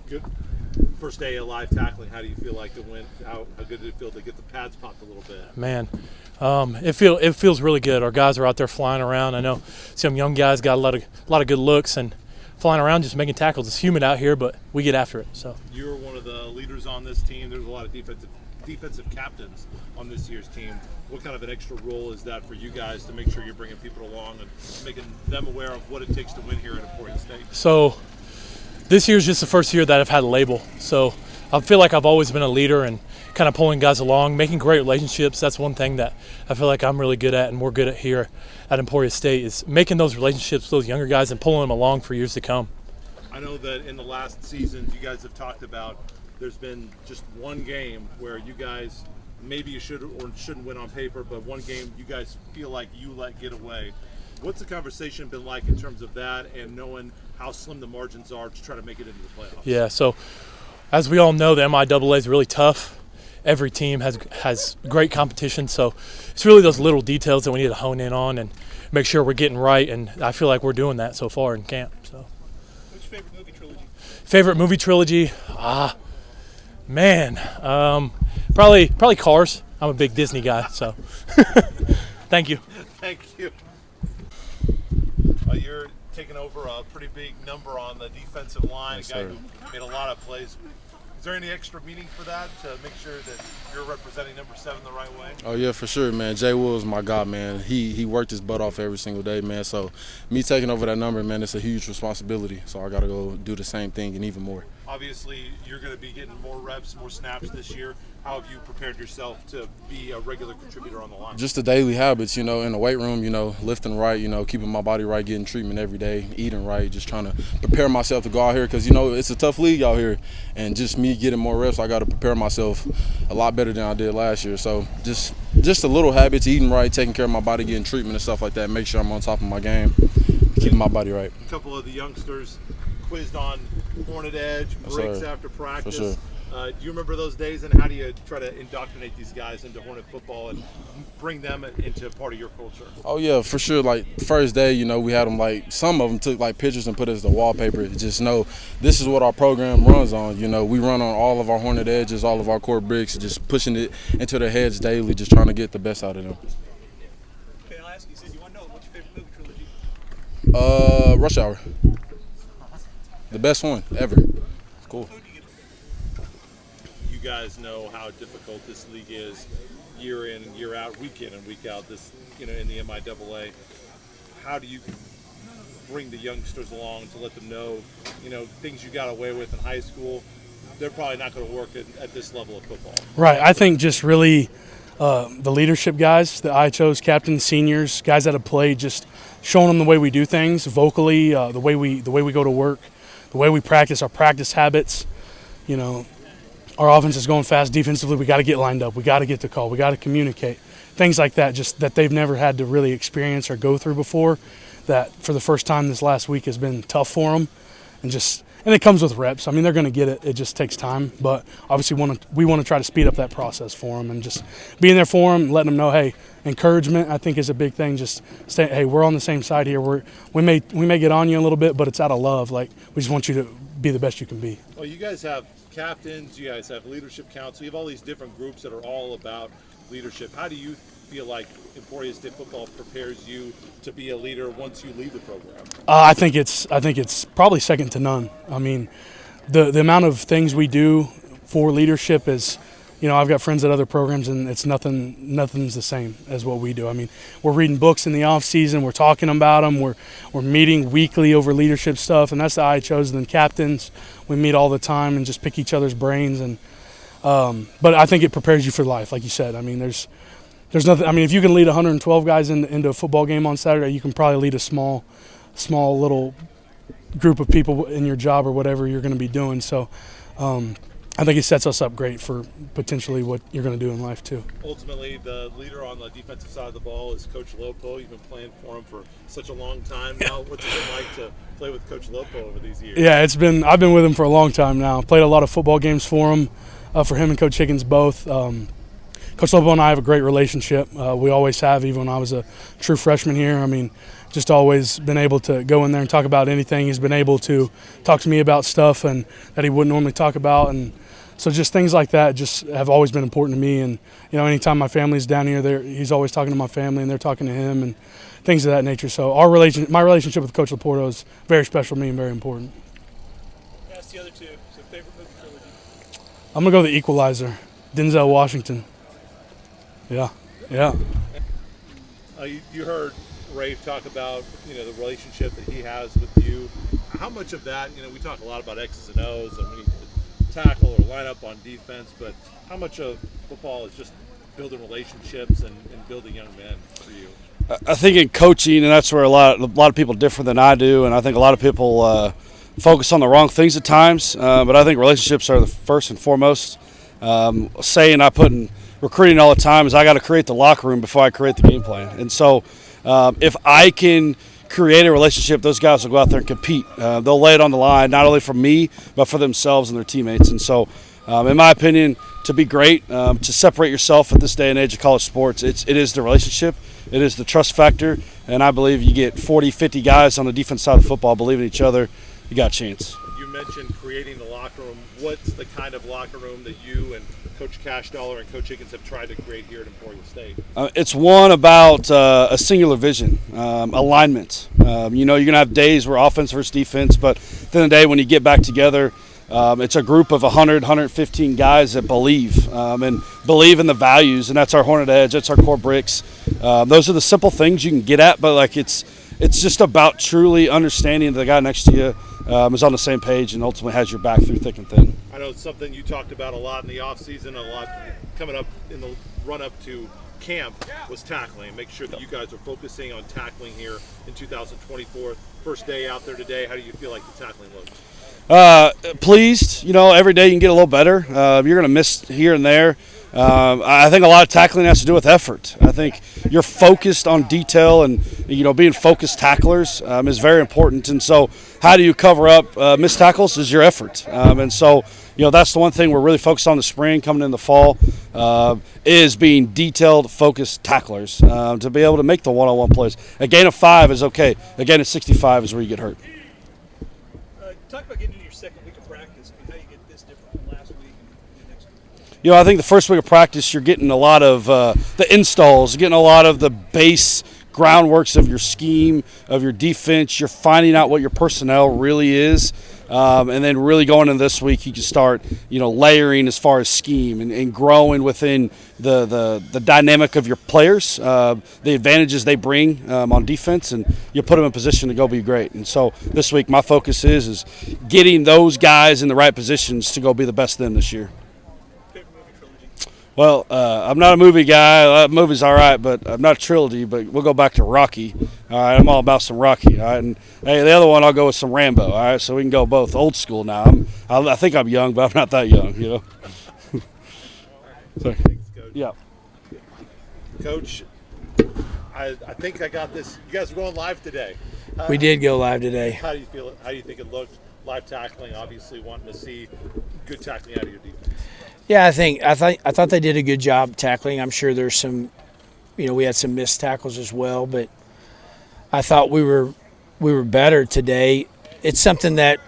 Good. First day of live tackling, how do you feel like it went? How good did it feel to get the pads popped a little bit? Man, it feels really good. Our guys are out there flying around. I know some young guys got a lot of good looks and flying around just making tackles. It's humid out here, but we get after it. So you're one of the leaders on this team. There's a lot of defensive captains on this year's team. What kind of an extra role is that for you guys to make sure you're bringing people along and making them aware of what it takes to win here at Emporia State? So this year's just the first year that I've had a label. So I feel like I've always been a leader and kind of pulling guys along, making great relationships. That's one thing that I feel like I'm really good at and we're good at here at Emporia State is making those relationships with those younger guys and pulling them along for years to come. I know that in the last seasons you guys have talked about there's been just one game where you guys maybe you should or shouldn't win on paper, but one game you guys feel like you let get away. What's the conversation been like in terms of that and knowing how slim the margins are to try to make it into the playoffs? Yeah, so as we all know, the MIAA is really tough. Every team has great competition, so it's really those little details that we need to hone in on and make sure we're getting right, and I feel like we're doing that so far in camp. So, what's your favorite movie trilogy? Favorite movie trilogy? Man, probably Cars. I'm a big Disney guy, so thank you. Thank you. You're taking over a pretty big number on the defensive line, Yes, a guy sir. who made a lot of plays. Is there any extra meaning for that to make sure that you're representing number 7 the right way? Oh, yeah, for sure, man. Jay Will's my guy, man. He worked his butt off every single day, man. So me taking over that number, man, it's a huge responsibility. So I got to go do the same thing and even more. Obviously, you're going to be getting more reps, more snaps this year. How have you prepared yourself to be a regular contributor on the line? Just the daily habits, in the weight room, lifting right, keeping my body right, getting treatment every day, eating right, just trying to prepare myself to go out here because, it's a tough league out here. And just me getting more reps, I got to prepare myself a lot better than I did last year. So just the little habits, eating right, taking care of my body, getting treatment and stuff like that, make sure I'm on top of my game, keeping my body right. A couple of the youngsters quizzed on Hornet Edge, breaks after practice. For sure. Do you remember those days, and how do you try to indoctrinate these guys into Hornet football and bring them into part of your culture? Oh, yeah, for sure. Like, the first day, we had them, some of them took, pictures and put it as the wallpaper. Just know this is what our program runs on. We run on all of our Hornet Edges, all of our core bricks, just pushing it into their heads daily, just trying to get the best out of them. Okay, I'll ask you, you want to know what's your favorite movie trilogy? Rush Hour. The best one ever. It's cool. You guys know how difficult this league is year in and year out, week in and week out, this in the MIAA. How do you bring the youngsters along to let them know, things you got away with in high school, they're probably not going to work at this level of football? Right. I think just really the leadership guys, the IHOs, captains, seniors, guys that have played, just showing them the way we do things vocally, the way we go to work, the way we practice, our practice habits. Our offense is going fast. Defensively, we got to get lined up. We got to get the call. We got to communicate. Things like that, just that they've never had to really experience or go through before, that for the first time this last week has been tough for them. And it comes with reps. I mean, they're going to get it. It just takes time. But obviously we want to try to speed up that process for them and just being there for them, letting them know, hey, encouragement I think is a big thing. Just say, hey, we're on the same side here. We may get on you a little bit, but it's out of love. Like, we just want you to be the best you can be. Well, you guys have captains, you guys have leadership council, you have all these different groups that are all about leadership. How do you feel like Emporia State football prepares you to be a leader once you leave the program? I think it's probably second to none. I mean, the amount of things we do for leadership is, I've got friends at other programs, and it's nothing's the same as what we do. I mean, we're reading books in the off season, we're talking about them, we're meeting weekly over leadership stuff, and that's the IHOs. And then captains, we meet all the time and just pick each other's brains. And but I think it prepares you for life, like you said. I mean, there's nothing. I mean, if you can lead 112 guys into a football game on Saturday, you can probably lead a small little group of people in your job or whatever you're going to be doing. So. I think it sets us up great for potentially what you're going to do in life too. Ultimately, the leader on the defensive side of the ball is Coach LoPorto. You've been playing for him for such a long time now. What's it been like to play with Coach LoPorto over these years? Yeah, I've been with him for a long time now. Played a lot of football games for him and Coach Higgins both. Coach Lobo and I have a great relationship. We always have, even when I was a true freshman here. I mean, just always been able to go in there and talk about anything. He's been able to talk to me about stuff and that he wouldn't normally talk about. And so just things like that just have always been important to me. And, anytime my family's down here, he's always talking to my family and they're talking to him and things of that nature. So my relationship with Coach LoPorto is very special to me and very important. Ask the other two. So favorite movie trilogy? I'm going to go The Equalizer, Denzel Washington. Yeah. You heard Rafe talk about the relationship that he has with you. How much of that, we talk a lot about X's and O's and we need to tackle or line up on defense, but how much of football is just building relationships and building young men for you? I think in coaching, and that's where a lot of people differ than I do, and I think a lot of people focus on the wrong things at times. But I think relationships are the first and foremost. Saying I put in recruiting all the time is I got to create the locker room before I create the game plan. And so if I can create a relationship, those guys will go out there and compete. They'll lay it on the line, not only for me, but for themselves and their teammates. And so, in my opinion, to be great, to separate yourself at this day and age of college sports, it is the relationship. It is the trust factor. And I believe you get 40, 50 guys on the defense side of the football believing in each other, you got a chance. You mentioned creating the locker room. What's the kind of locker room that you and Coach Cashdollar and Coach Higgins have tried to create here at Emporia State? It's one about a singular vision, alignment. You're going to have days where offense versus defense, but at the end of the day, when you get back together, it's a group of 100, 115 guys that believe in the values, and that's our Hornet Edge, that's our core bricks. Those are the simple things you can get at, but it's just about truly understanding that the guy next to you is on the same page and ultimately has your back through thick and thin. I know it's something you talked about a lot in the offseason, a lot coming up in the run-up to camp was tackling. Make sure that you guys are focusing on tackling here in 2024. First day out there today, how do you feel like the tackling looks? Pleased. Every day you can get a little better. You're going to miss here and there. I think a lot of tackling has to do with effort. I think you're focused on detail and, being focused tacklers is very important. And so how do you cover up missed tackles is your effort. And so, that's the one thing we're really focused on the spring, coming in the fall, is being detailed, focused tacklers to be able to make the one-on-one plays. A gain of 5 is okay. A gain of 65 is where you get hurt. Talk about getting into your second week of practice. How you get this different from last week and next week? I think the first week of practice, you're getting a lot of the installs, getting a lot of the base groundworks of your scheme, of your defense. You're finding out what your personnel really is. And then really going into this week, you can start, layering as far as scheme and growing within the dynamic of your players, the advantages they bring on defense, and you put them in position to go be great. And so this week, my focus is getting those guys in the right positions to go be the best of them this year. Well, I'm not a movie guy. Movie's all right, but I'm not a trilogy. But we'll go back to Rocky. All right, I'm all about some Rocky. All right, and hey, the other one I'll go with some Rambo. All right, so we can go both old school now. I think I'm young, but I'm not that young. So, thanks, Coach. Yeah. Coach, I think I got this. You guys are going live today. We did go live today. How do you feel? How do you think it looked? Live tackling, obviously wanting to see good tackling out of your defense. Yeah, I thought they did a good job tackling. I'm sure there's some, we had some missed tackles as well, but I thought we were better today. It's something that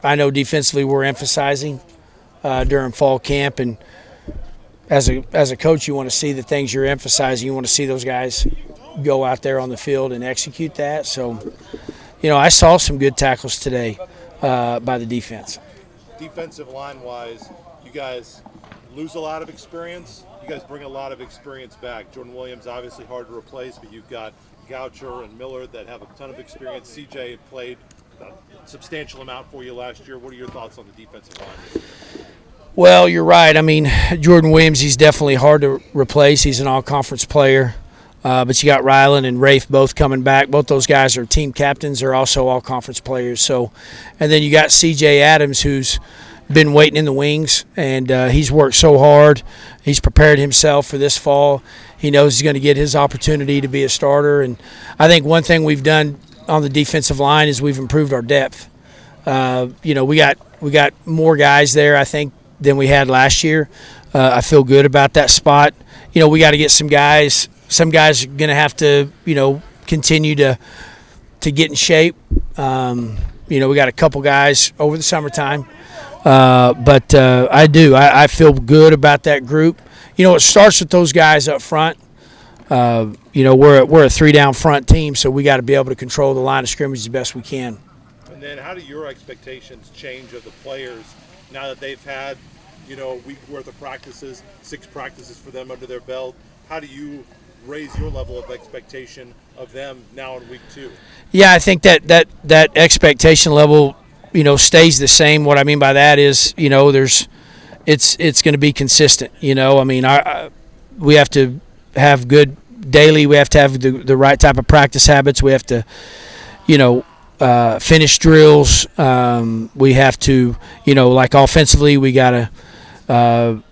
I know defensively we're emphasizing during fall camp, and as a coach, you want to see the things you're emphasizing. You want to see those guys go out there on the field and execute that. So, I saw some good tackles today by the defense. Defensive line-wise, you guys lose a lot of experience. You guys bring a lot of experience back. Jordan Williams, obviously hard to replace, but you've got Goucher and Miller that have a ton of experience. CJ played a substantial amount for you last year. What are your thoughts on the defensive line? Well, you're right. I mean, Jordan Williams, he's definitely hard to replace. He's an all-conference player. But you got Rylan and Rafe both coming back. Both those guys are team captains. They're also all-conference players. So, and then you got CJ Adams, who's been waiting in the wings, and he's worked so hard. He's prepared himself for this fall. He knows he's going to get his opportunity to be a starter. And I think one thing we've done on the defensive line is we've improved our depth. We got more guys there, I think, than we had last year. I feel good about that spot. We got to get some guys. Some guys are going to have to, continue to get in shape. We got a couple guys over the summertime. But I feel good about that group. It starts with those guys up front. We're a three-down front team, so we got to be able to control the line of scrimmage as best we can. And then how do your expectations change of the players now that they've had, a week worth of practices, 6 practices for them under their belt? How do you raise your level of expectation of them now in week 2? Yeah, I think that expectation level, stays the same. What I mean by that is, it's going to be consistent. We have to have good daily. We have to have the right type of practice habits. We have to, finish drills. We have to, like offensively, we got to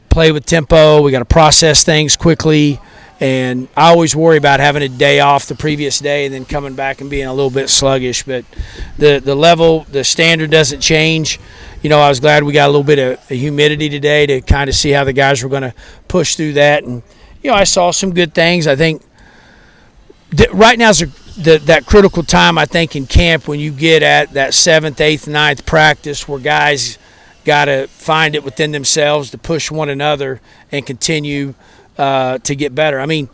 play with tempo. We got to process things quickly. And I always worry about having a day off the previous day and then coming back and being a little bit sluggish. But the level, the standard doesn't change. I was glad we got a little bit of humidity today to kind of see how the guys were going to push through that. And, I saw some good things. I think right now is that critical time, I think, in camp when you get at that 7th, 8th, 9th practice where guys got to find it within themselves to push one another and continue to get better. I mean,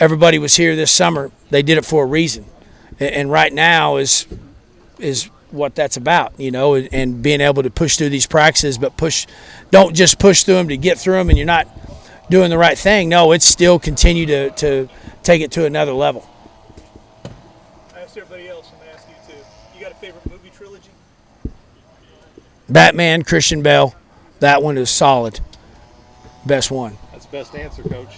everybody was here this summer. They did it for a reason. And right now is what that's about, and being able to push through these practices, but don't just push through them to get through them and you're not doing the right thing. No, it's still continue to take it to another level. I asked everybody else, I'm going to ask you too. You got a favorite movie trilogy? Batman, Christian Bale. That one is solid. Best one. That's the best answer, Coach.